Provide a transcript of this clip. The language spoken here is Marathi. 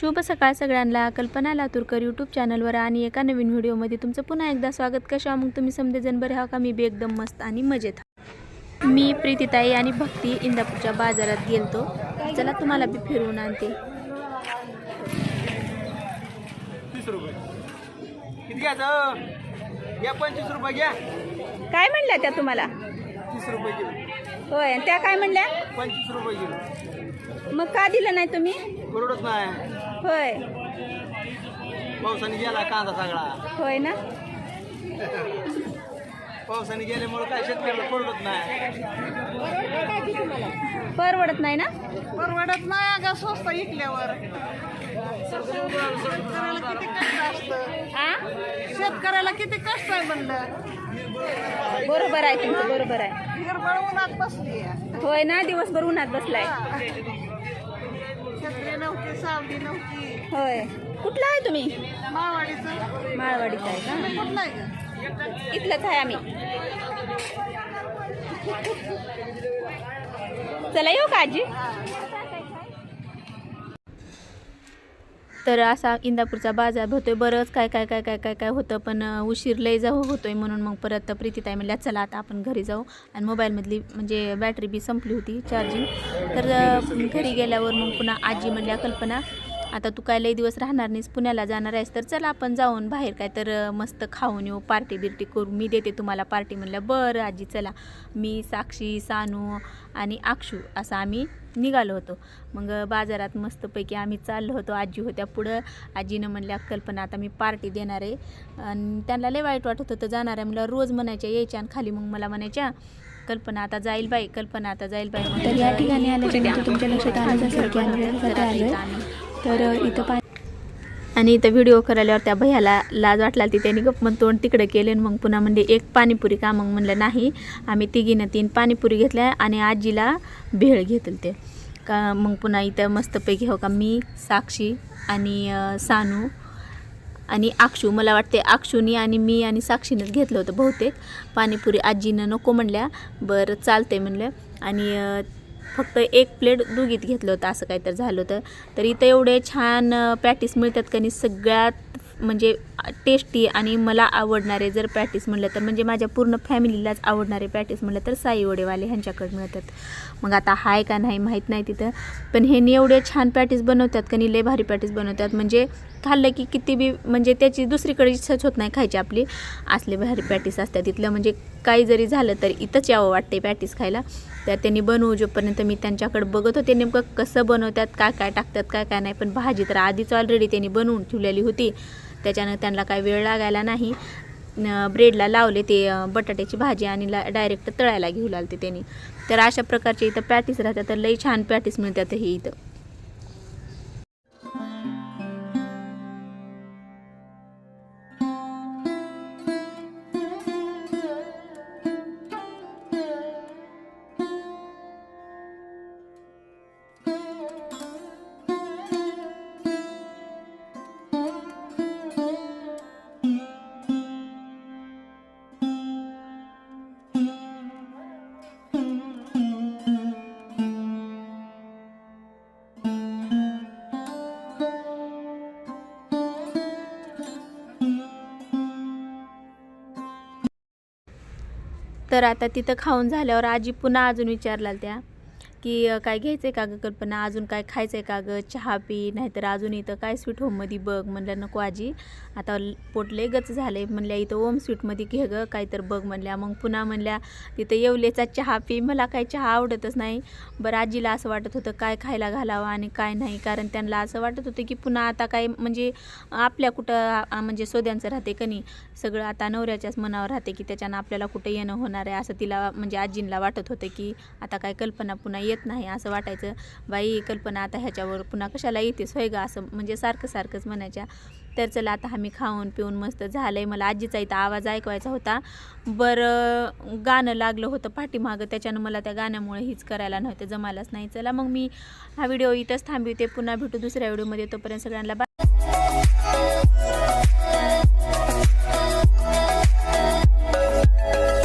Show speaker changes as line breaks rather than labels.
शुभ सकाळ सगळ्यांना। कल्पना लातूरकर यूट्यूब चॅनलवर आणि एका नवीन व्हिडिओमध्ये तुमचं पुन्हा एकदा स्वागत। कशा मग तुम्ही समजेजण बरे आहात का? मी बी एकदम मस्त आणि मजेत। मी प्रीतीताई आणि भक्ती इंदापूरच्या बाजारात गेलतो। चला तुम्हाला बी फिरवून आणते।
30 रुपये किती घ्यायचं? या 25 रुपये घ्या।
काय म्हणल्या त्या तुम्हाला?
30 रुपये किलो।
होय, त्या काय म्हणल्या?
25 रुपये किलो।
मग का दिलं नाही तुम्ही?
परवडत नाही।
होय
पावसाने गेला कांदा सगळा।
होय ना,
पावसाने गेल्यामुळे काय शेतकऱ्याला परवडत नाही।
परवडत नाही ना?
परवडत नाही अगं, स्वस्त विकल्यावर शेतकऱ्याला किती कष्ट असतं।
आ?
शेतकऱ्याला किती कष्ट आहे म्हणलं।
बरोबर आहे तुमचं, बरोबर आहे।
हिरबळ उन्हात बसली
होय ना, दिवसभर उन्हात बसलाय।
छत्री नव्हती, सावली नव्हती।
होय, कुठला आहे तुम्ही?
माळवाडीचं।
माळवाडीचा आहे का?
तुम्ही कुठला आहे का?
इथलंच आहे आम्ही। चला येऊ का आजी? तर असा इंदापूरचा बाजार भरतोय। बरंच काय काय काय काय काय काय होतं, पण उशीर लय जाऊ होतोय म्हणून मग परत प्रीतीताई म्हणल्या चला आता आपण घरी जाऊ। आणि मोबाईलमधली म्हणजे बॅटरी बी संपली होती चार्जिंग। तर घरी गेल्यावर मग पुन्हा आजी म्हणल्या कल्पना आता तू काय लय दिवस राहणार नाहीस, पुण्याला जाणार आहेस, तर चला आपण जाऊन बाहेर काय तर मस्त खाऊन येऊ, पार्टी बिर्टी करू, मी देते तुम्हाला पार्टी। म्हणलं बरं आजी चला। मी, साक्षी, सानू आणि अक्षू असं आम्ही निघालो होतो। मग बाजारात मस्तपैकी आम्ही चाललो होतो। आजी होत्या पुढं। आजीनं म्हणल्या कल्पना आता मी पार्टी देणार आहे। आणि त्यांना लय वाईट वाटत होतं जाणार आहे म्हणलं, रोज म्हणायच्या यायच्या आणि खाली मग मला म्हणायच्या कल्पना आता जाईल बाई, कल्पना आता जाईल बाई।
तर या ठिकाणी आल्याच्यानंतर तुमच्या लक्षात आलं असेल की आम्ही तर इथं
आणि इथं व्हिडिओ करायल्यावर त्या भैयाला लाज वाटला ती त्यांनी गप्प मग तोंड तिकडे केले। मग पुन्हा म्हणजे एक पाणीपुरी का? मग म्हणलं नाही। आम्ही तिघीनं 3 पाणीपुरी घेतल्या आणि आजीला भेळ घेतलं ते का। मग पुन्हा इथं मस्तपैकी हो का मी, साक्षी आणि सानू आणि अक्षू, मला वाटते अक्षूनी आणि मी आणि साक्षीनंच घेतलं होतं बहुतेक पाणीपुरी। आजीनं नको म्हणल्या, बरं चालते म्हणलं। आणि फक्त 1 प्लेट दोघीत घेतलं होतं असं काहीतरी झालं होतं। तर इथं एवढे छान पॅटीस मिळतात का नाही, सगळ्यात म्हणजे टेस्टी आणि मला आवडणारे जर पॅटीस म्हटलं तर म्हणजे माझ्या पूर्ण फॅमिलीलाच आवडणारे पॅटीस म्हटलं तर साई वडेवाले ह्यांच्याकडे मिळतात। मग आता हाय का नाही माहीत नाही तिथं, पण हे एवढे छान पॅटीस बनवतात का नाही, लय भारी पॅटीस बनवतात। म्हणजे खाल्लं की किती बी म्हणजे त्याची दुसरीकडे इच्छाच होत नाही खायची आपली, असले भारी पॅटीस असतात तिथलं। म्हणजे काही जरी झालं तर इथंच यावं वाटते पॅटीस खायला। तर त्यांनी बनवू जोपर्यंत मी त्यांच्याकडे बघत होते नेमकं कसं बनवतात, काय काय टाकतात, काय काय नाही। पण भाजी तर आधीच ऑलरेडी त्यांनी बनवून ठेवलेली होती, त्याच्यानं त्यांना काय वेळ लागायला नाही। ब्रेडला लावले ते बटाट्याची भाजी आणि डायरेक्ट तळायला घेऊ लागते त्यांनी। तर अशा प्रकारचे इथं पॅटीस राहतात, तर लई छान पॅटीस मिळतात हे इथं। तर आता तिथं खाऊन झाल्यावर आजी पुन्हा अजून विचारला त्या की काय घ्यायचं आहे का गं कल्पना, अजून काय खायचं आहे का गं, चहा पी, नाहीतर अजून इथं काय स्वीट होममध्ये बघ। म्हणलं नको आजी आता पोट लय गच झालं म्हणल्या, इथं ओम स्वीटमध्ये घे गं काय तर बघ म्हणल्या। मग पुन्हा म्हणल्या तिथं येवलेचा चहा पी, मला काय चहा आवडतच नाही। बरं आजीला असं वाटत होतं काय खायला घालावं आणि काय नाही, कारण त्यांना असं वाटत होतं की पुन्हा आता काय म्हणजे आपल्या कुठं म्हणजे सोद्यांचं राहते का नाही, सगळं आता नवऱ्याच्याच मनावर राहते की त्याच्यानं आपल्याला कुठं येणं होणार आहे असं तिला म्हणजे आजींना वाटत होतं की आता काय कल्पना पुन्हा येत नाही असं वाटायचं। बाई कल्पना आता ह्याच्यावर पुन्हा कशाला येतेस होय ग असं म्हणजे सारखं सारखंच म्हणायच्या। तर चला आता आम्ही खाऊन पिऊन मस्त झालंय। मला आजीचा इथं आवाज ऐकवायचा होता, बरं गाणं लागलं होतं पाठीमागं, त्याच्यानं मला त्या गाण्यामुळे हीच करायला नव्हतं, जमायलाच नाही। चला मग मी हा व्हिडिओ इथंच थांबवते, पुन्हा भेटू दुसऱ्या व्हिडिओमध्ये, तोपर्यंत सगळ्यांना बाय।